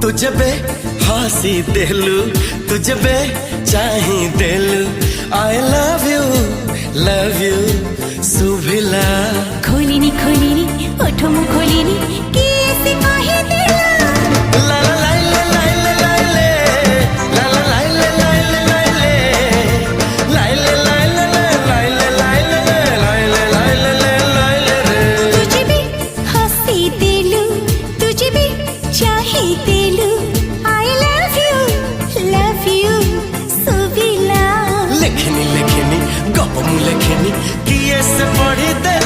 तुझे बे हंसी देलू, तुझे बे चाही देलू। I love you सुभिला। खोलिनी खोलिनी ओठो मु खोलिनी किए से कहि देला। ला ला लाइले लाइले लाइले, ला ला लाइले लाइले लाइले, लाइले लाइले लाइले लाइले लाइले लाइले लाइले रे। तुझे भी हंसी देलू, तुझे भी चाही देलू। I love you Subhila. लेखनी लेखनी गप मु लेखनी किए से पढ़ी दे